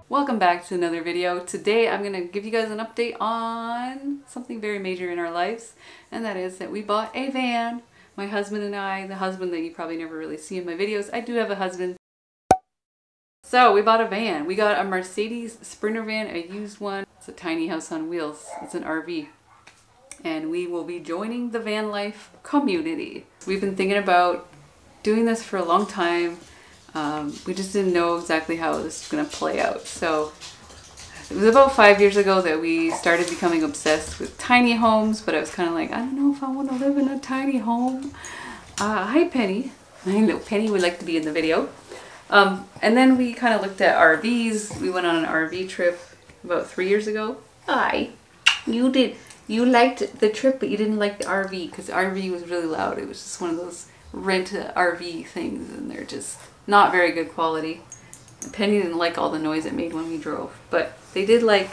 Welcome back to another video. Today I'm going to give you guys an update on something very major in our lives, and that is that we bought a van. My husband and I, the husband that you probably never really see in my videos. I do have a husband. So we bought a van. We got a Mercedes Sprinter van, a used one. It's a tiny house on wheels. It's an RV. And we will be joining the van life community. We've been thinking about doing this for a long time. We just didn't know exactly how this was going to play out. So it was about 5 years ago that we started becoming obsessed with tiny homes, but I was kind of like, I don't know if I want to live in a tiny home. Hi Penny. I know Penny would like to be in the video. And then we kind of looked at RVs. We went on an RV trip about 3 years ago. Hi. You did. You liked the trip, but you didn't like the RV because the RV was really loud. It was just one of those rent RV things, and they're just not very good quality. Penny didn't like all the noise it made when we drove, but they did like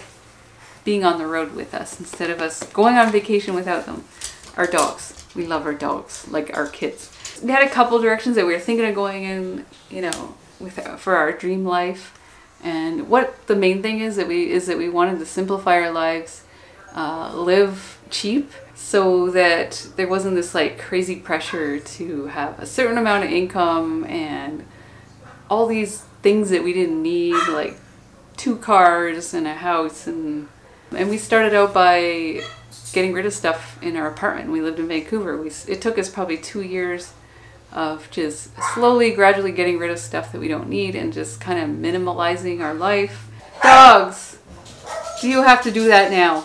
being on the road with us instead of us going on vacation without them. Our dogs. We love our dogs, like our kids. We had a couple directions that we were thinking of going in, you know, for our dream life. And what the main thing is that we wanted to simplify our lives, live cheap, so that there wasn't this like crazy pressure to have a certain amount of income and all these things that we didn't need, like 2 cars and a house. And we started out by getting rid of stuff in our apartment. We lived in Vancouver. It took us probably 2 years of just slowly, gradually getting rid of stuff that we don't need and just kind of minimalizing our life. Dogs! Do you have to do that now?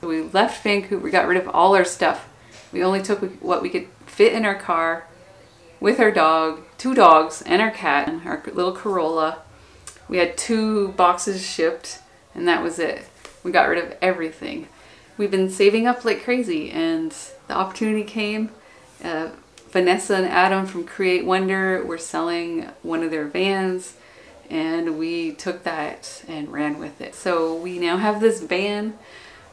We left Vancouver, we got rid of all our stuff. We only took what we could fit in our car with our dog, 2 dogs, and our cat, and our little Corolla. We had 2 boxes shipped, and that was it. We got rid of everything. We've been saving up like crazy, and the opportunity came. Vanessa and Adam from Wondr were selling one of their vans, and we took that and ran with it. So we now have this van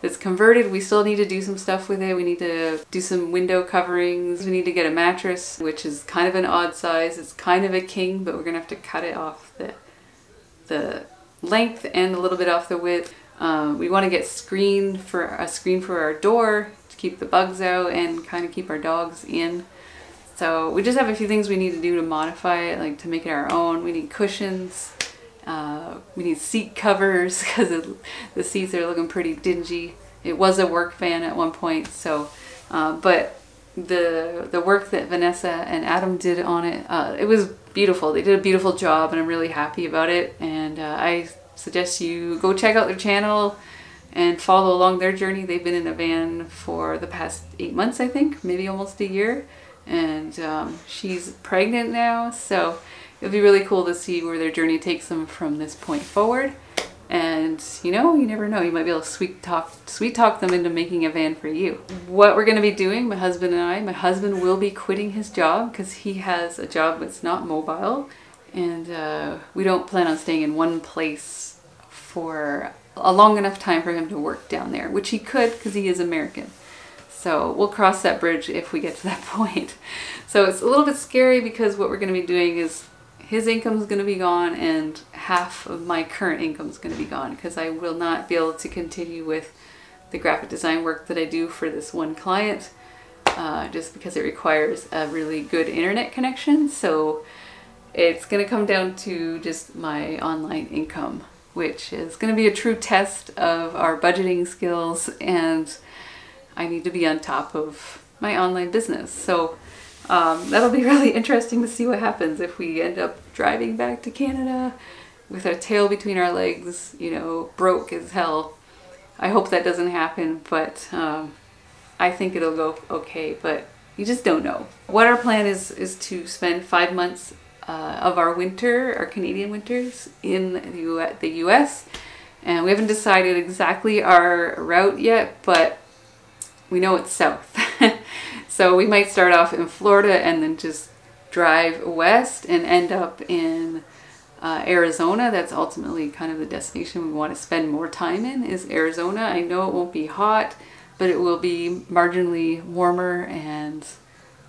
that's converted. We still need to do some stuff with it. We need to do some window coverings. We need to get a mattress, which is kind of an odd size. It's kind of a king, but we're gonna have to cut it off the length and a little bit off the width. We want to get a screen for our door to keep the bugs out and kind of keep our dogs in. So we just have a few things we need to do to modify it, like to make it our own. We need cushions. We need seat covers because the seats are looking pretty dingy. It was a work van at one point, so but the work that Vanessa and Adam did on it, it was beautiful. They did a beautiful job, and I'm really happy about it. And I suggest you go check out their channel and follow along their journey. They've been in a van for the past 8 months, I think, maybe almost a year, and she's pregnant now, so it'll be really cool to see where their journey takes them from this point forward. And you know, you never know, you might be able to sweet talk them into making a van for you. What we're going to be doing, my husband and I, my husband will be quitting his job because he has a job that's not mobile, and we don't plan on staying in one place for a long enough time for him to work down there, which he could because he is American. So we'll cross that bridge if we get to that point. So it's a little bit scary because what we're going to be doing is his income is going to be gone, and half of my current income is going to be gone because I will not be able to continue with the graphic design work that I do for this one client, just because it requires a really good internet connection. So it's going to come down to just my online income, which is going to be a true test of our budgeting skills, and I need to be on top of my online business. So that'll be really interesting to see what happens if we end up driving back to Canada with our tail between our legs, you know, broke as hell. I hope that doesn't happen, but I think it'll go okay, but you just don't know. What our plan is to spend 5 months of our winter, our Canadian winters, in the US, and we haven't decided exactly our route yet, but we know it's south. So we might start off in Florida and then just drive west and end up in Arizona. That's ultimately kind of the destination we want to spend more time in, is Arizona. I know it won't be hot, but it will be marginally warmer and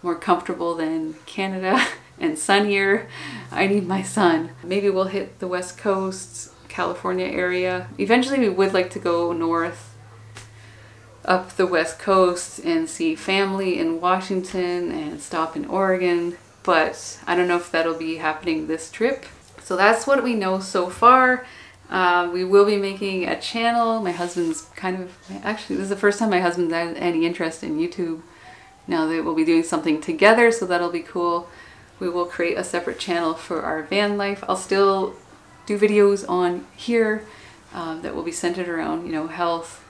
more comfortable than Canada and sunnier. I need my sun. Maybe we'll hit the West Coast California area. Eventually we would like to go north up the West Coast and see family in Washington and stop in Oregon, but I don't know if that'll be happening this trip. So that's what we know so far. We will be making a channel. My husband's actually, this is the first time my husband's had any interest in YouTube. Now that we'll be doing something together, so that'll be cool. We will create a separate channel for our van life. I'll still do videos on here that will be centered around, you know, health,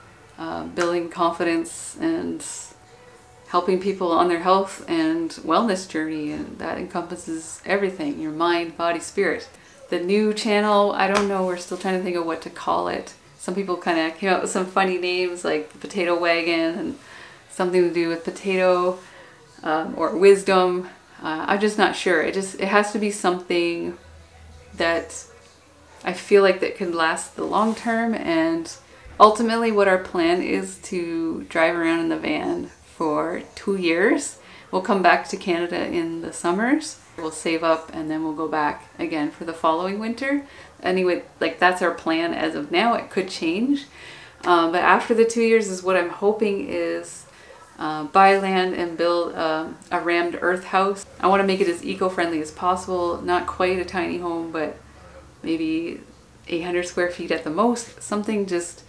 building confidence, and helping people on their health and wellness journey, and that encompasses everything, your mind, body, spirit. The new channel, I don't know, we're still trying to think of what to call it. Some people kind of came up with some funny names like the Potato Wagon and something to do with potato or wisdom. I'm just not sure. It has to be something that I feel like that could last the long term, and ultimately what our plan is to drive around in the van for 2 years. We'll come back to Canada in the summers. We'll save up and then we'll go back again for the following winter. Anyway, like that's our plan as of now. It could change. But after the 2 years is what I'm hoping is buy land and build a rammed earth house. I want to make it as eco-friendly as possible. Not quite a tiny home, but maybe 800 square feet at the most. Something just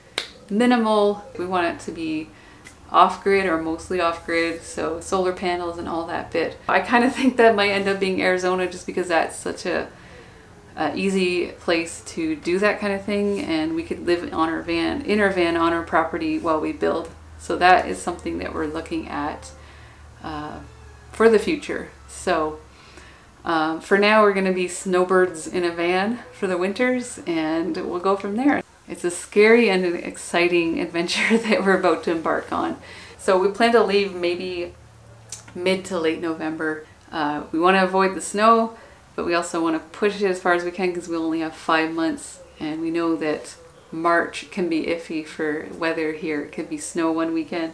minimal. We want it to be off-grid or mostly off-grid, so solar panels and all that bit. I kind of think that might end up being Arizona just because that's such a easy place to do that kind of thing, and we could live on our van, in our van on our property while we build. So that is something that we're looking at for the future. So for now we're going to be snowbirds in a van for the winters, and we'll go from there. It's a scary and an exciting adventure that we're about to embark on. So we plan to leave maybe mid to late November. We want to avoid the snow, but we also want to push it as far as we can because we only have 5 months, and we know that March can be iffy for weather here. It could be snow one weekend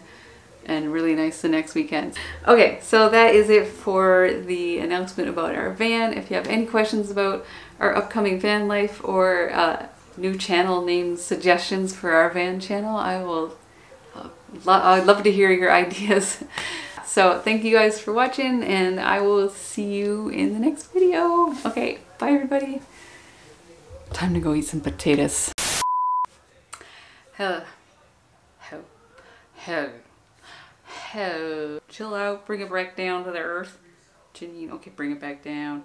and really nice the next weekend. Okay, so that is it for the announcement about our van. If you have any questions about our upcoming van life or new channel name suggestions for our van channel, I'd love to hear your ideas. So thank you guys for watching, and I will see you in the next video. Okay, bye everybody. Time to go eat some potatoes. Chill out, bring it back down to the earth. Janine, okay, bring it back down.